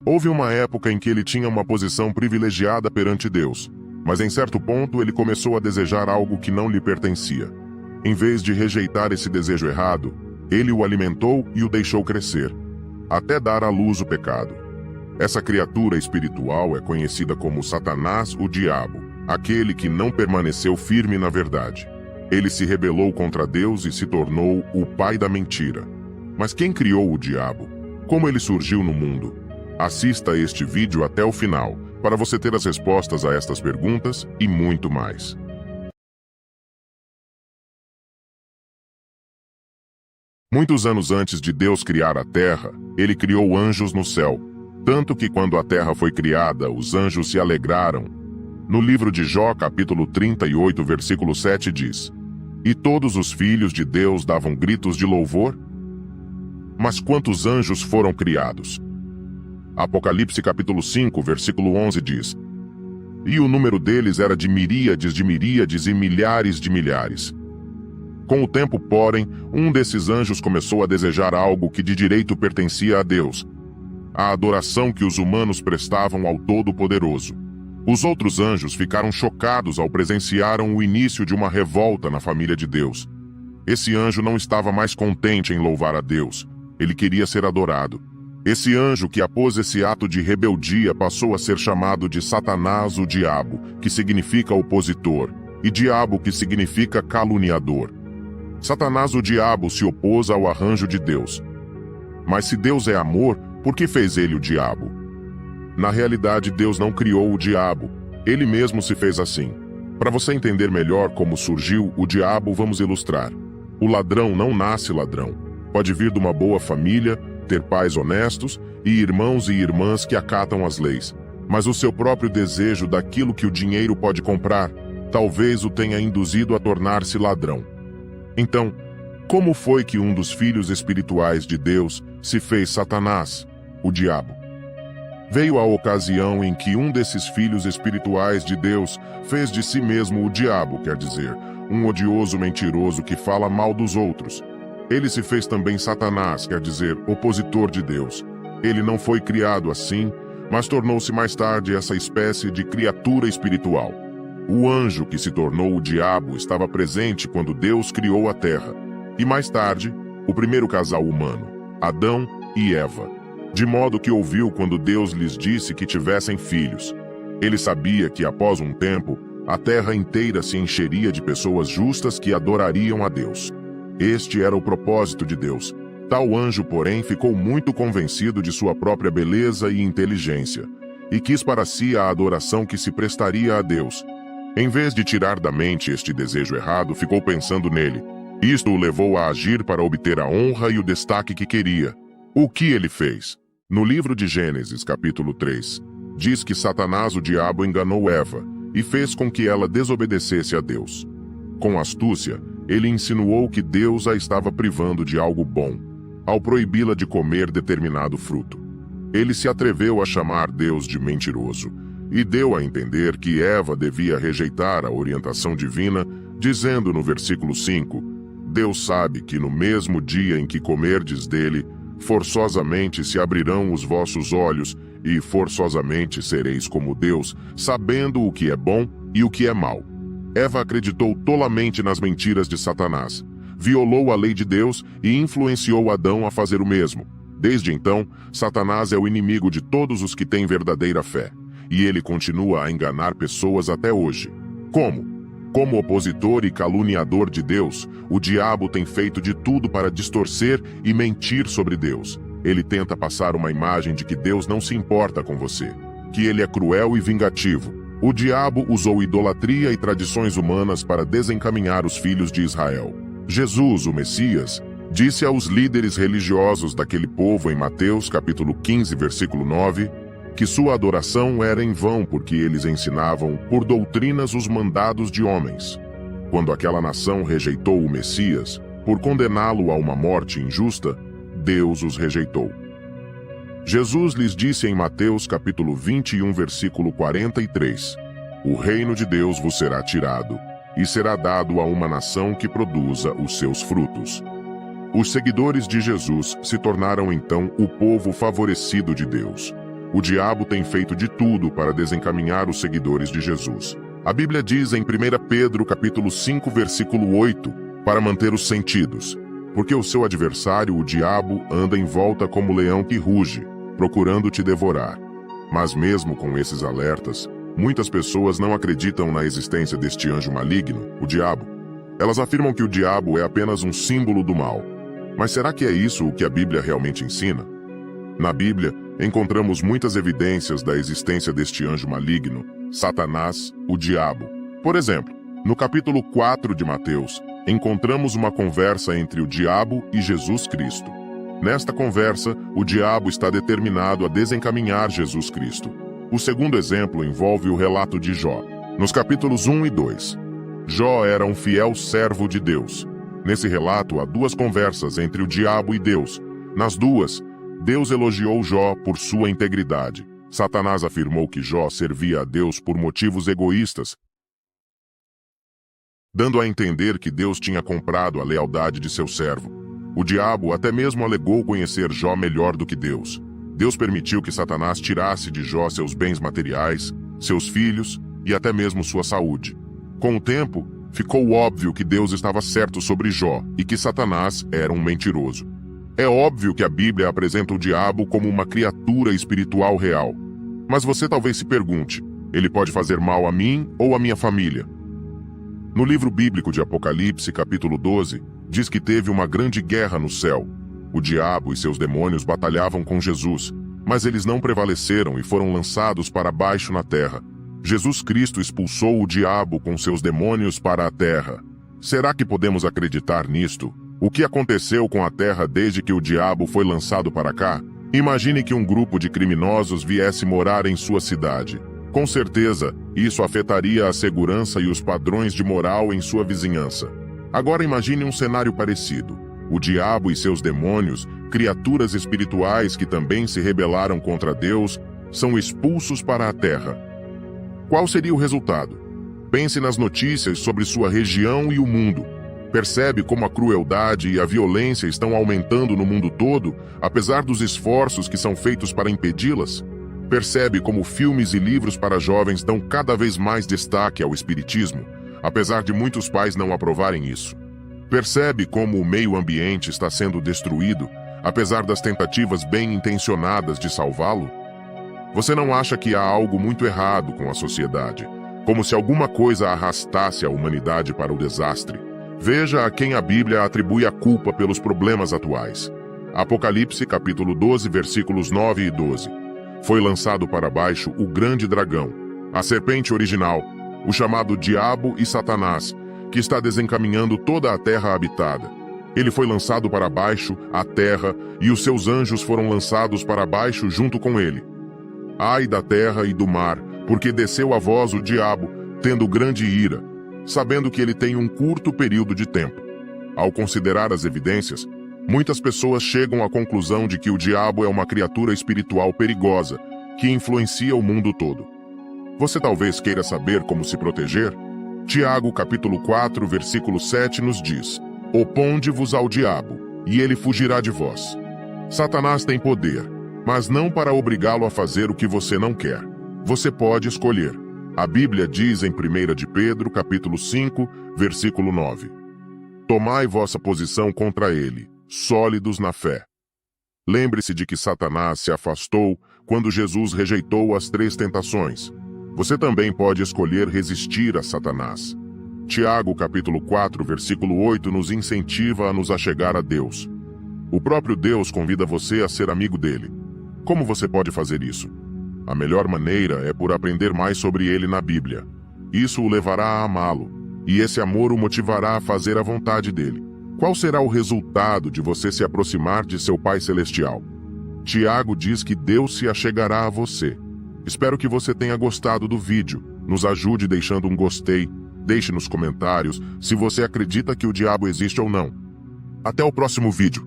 Houve uma época em que ele tinha uma posição privilegiada perante Deus, mas em certo ponto ele começou a desejar algo que não lhe pertencia. Em vez de rejeitar esse desejo errado, ele o alimentou e o deixou crescer, até dar à luz o pecado. Essa criatura espiritual é conhecida como Satanás, o diabo, aquele que não permaneceu firme na verdade. Ele se rebelou contra Deus e se tornou o pai da mentira. Mas quem criou o diabo? Como ele surgiu no mundo? Assista este vídeo até o final, para você ter as respostas a estas perguntas e muito mais. Muitos anos antes de Deus criar a terra, ele criou anjos no céu, tanto que quando a terra foi criada, os anjos se alegraram. No livro de Jó, capítulo 38, versículo 7 diz: "E todos os filhos de Deus davam gritos de louvor?" Mas quantos anjos foram criados? Apocalipse capítulo 5, versículo 11 diz: "E o número deles era de miríades e milhares de milhares." Com o tempo, porém, um desses anjos começou a desejar algo que de direito pertencia a Deus: a adoração que os humanos prestavam ao Todo-Poderoso. Os outros anjos ficaram chocados ao presenciaram o início de uma revolta na família de Deus. Esse anjo não estava mais contente em louvar a Deus. Ele queria ser adorado. Esse anjo que após esse ato de rebeldia passou a ser chamado de Satanás, o diabo, que significa opositor, e diabo, que significa caluniador. Satanás, o diabo, se opôs ao arranjo de Deus. Mas se Deus é amor, por que fez ele o diabo? Na realidade, Deus não criou o diabo. Ele mesmo se fez assim. Para você entender melhor como surgiu o diabo, vamos ilustrar. O ladrão não nasce ladrão. Pode vir de uma boa família, ter pais honestos e irmãos e irmãs que acatam as leis. Mas o seu próprio desejo daquilo que o dinheiro pode comprar, talvez o tenha induzido a tornar-se ladrão. Então, como foi que um dos filhos espirituais de Deus se fez Satanás, o diabo? Veio a ocasião em que um desses filhos espirituais de Deus fez de si mesmo o diabo, quer dizer, um odioso mentiroso que fala mal dos outros. Ele se fez também Satanás, quer dizer, opositor de Deus. Ele não foi criado assim, mas tornou-se mais tarde essa espécie de criatura espiritual. O anjo que se tornou o diabo estava presente quando Deus criou a terra, e mais tarde, o primeiro casal humano, Adão e Eva, de modo que ouviu quando Deus lhes disse que tivessem filhos. Ele sabia que após um tempo, a terra inteira se encheria de pessoas justas que adorariam a Deus. Este era o propósito de Deus. Tal anjo, porém, ficou muito convencido de sua própria beleza e inteligência, e quis para si a adoração que se prestaria a Deus. Em vez de tirar da mente este desejo errado, ficou pensando nele. Isto o levou a agir para obter a honra e o destaque que queria. O que ele fez? No livro de Gênesis, capítulo 3, diz que Satanás, o diabo, enganou Eva e fez com que ela desobedecesse a Deus. Com astúcia, ele insinuou que Deus a estava privando de algo bom, ao proibi-la de comer determinado fruto. Ele se atreveu a chamar Deus de mentiroso e deu a entender que Eva devia rejeitar a orientação divina, dizendo no versículo 5, "Deus sabe que no mesmo dia em que comerdes dele, forçosamente se abrirão os vossos olhos e forçosamente sereis como Deus, sabendo o que é bom e o que é mal." Eva acreditou tolamente nas mentiras de Satanás, violou a lei de Deus e influenciou Adão a fazer o mesmo. Desde então, Satanás é o inimigo de todos os que têm verdadeira fé, e ele continua a enganar pessoas até hoje. Como? Como opositor e caluniador de Deus, o diabo tem feito de tudo para distorcer e mentir sobre Deus. Ele tenta passar uma imagem de que Deus não se importa com você, que ele é cruel e vingativo. O diabo usou idolatria e tradições humanas para desencaminhar os filhos de Israel. Jesus, o Messias, disse aos líderes religiosos daquele povo em Mateus capítulo 15, versículo 9, que sua adoração era em vão porque eles ensinavam por doutrinas os mandados de homens. Quando aquela nação rejeitou o Messias, por condená-lo a uma morte injusta, Deus os rejeitou. Jesus lhes disse em Mateus capítulo 21, versículo 43, "O reino de Deus vos será tirado, e será dado a uma nação que produza os seus frutos." Os seguidores de Jesus se tornaram então o povo favorecido de Deus. O diabo tem feito de tudo para desencaminhar os seguidores de Jesus. A Bíblia diz em 1 Pedro capítulo 5, versículo 8, para manter os sentidos, porque o seu adversário, o diabo, anda em volta como leão que ruge, procurando te devorar. Mas mesmo com esses alertas, muitas pessoas não acreditam na existência deste anjo maligno, o diabo. Elas afirmam que o diabo é apenas um símbolo do mal. Mas será que é isso o que a Bíblia realmente ensina? Na Bíblia, encontramos muitas evidências da existência deste anjo maligno, Satanás, o diabo. Por exemplo, no capítulo 4 de Mateus, encontramos uma conversa entre o diabo e Jesus Cristo. Nesta conversa, o diabo está determinado a desencaminhar Jesus Cristo. O segundo exemplo envolve o relato de Jó, nos capítulos 1 e 2. Jó era um fiel servo de Deus. Nesse relato, há duas conversas entre o diabo e Deus. Nas duas, Deus elogiou Jó por sua integridade. Satanás afirmou que Jó servia a Deus por motivos egoístas, dando a entender que Deus tinha comprado a lealdade de seu servo. O diabo até mesmo alegou conhecer Jó melhor do que Deus. Deus permitiu que Satanás tirasse de Jó seus bens materiais, seus filhos e até mesmo sua saúde. Com o tempo, ficou óbvio que Deus estava certo sobre Jó e que Satanás era um mentiroso. É óbvio que a Bíblia apresenta o diabo como uma criatura espiritual real. Mas você talvez se pergunte, ele pode fazer mal a mim ou à minha família? No livro bíblico de Apocalipse, capítulo 12, diz que teve uma grande guerra no céu. O diabo e seus demônios batalhavam com Jesus, mas eles não prevaleceram e foram lançados para baixo na terra. Jesus Cristo expulsou o diabo com seus demônios para a terra. Será que podemos acreditar nisto? O que aconteceu com a terra desde que o diabo foi lançado para cá? Imagine que um grupo de criminosos viesse morar em sua cidade. Com certeza, isso afetaria a segurança e os padrões de moral em sua vizinhança. Agora imagine um cenário parecido. O diabo e seus demônios, criaturas espirituais que também se rebelaram contra Deus, são expulsos para a terra. Qual seria o resultado? Pense nas notícias sobre sua região e o mundo. Percebe como a crueldade e a violência estão aumentando no mundo todo, apesar dos esforços que são feitos para impedi-las? Percebe como filmes e livros para jovens dão cada vez mais destaque ao espiritismo, apesar de muitos pais não aprovarem isso? Percebe como o meio ambiente está sendo destruído, apesar das tentativas bem-intencionadas de salvá-lo? Você não acha que há algo muito errado com a sociedade, como se alguma coisa arrastasse a humanidade para o desastre? Veja a quem a Bíblia atribui a culpa pelos problemas atuais. Apocalipse capítulo 12, versículos 9 e 12. Foi lançado para baixo o grande dragão, a serpente original, o chamado Diabo e Satanás, que está desencaminhando toda a terra habitada. Ele foi lançado para baixo, a terra, e os seus anjos foram lançados para baixo junto com ele. Ai da terra e do mar, porque desceu a vós o diabo, tendo grande ira, sabendo que ele tem um curto período de tempo. Ao considerar as evidências, muitas pessoas chegam à conclusão de que o diabo é uma criatura espiritual perigosa, que influencia o mundo todo. Você talvez queira saber como se proteger? Tiago capítulo 4, versículo 7 nos diz: Oponde-vos ao diabo, e ele fugirá de vós. Satanás tem poder, mas não para obrigá-lo a fazer o que você não quer. Você pode escolher. A Bíblia diz em 1 de Pedro, capítulo 5, versículo 9: Tomai vossa posição contra ele, sólidos na fé. Lembre-se de que Satanás se afastou quando Jesus rejeitou as 3 tentações. Você também pode escolher resistir a Satanás. Tiago, capítulo 4, versículo 8, nos incentiva a nos achegar a Deus. O próprio Deus convida você a ser amigo dele. Como você pode fazer isso? A melhor maneira é por aprender mais sobre ele na Bíblia. Isso o levará a amá-lo, e esse amor o motivará a fazer a vontade dele. Qual será o resultado de você se aproximar de seu Pai Celestial? Tiago diz que Deus se achegará a você. Espero que você tenha gostado do vídeo. Nos ajude deixando um gostei. Deixe nos comentários se você acredita que o diabo existe ou não. Até o próximo vídeo.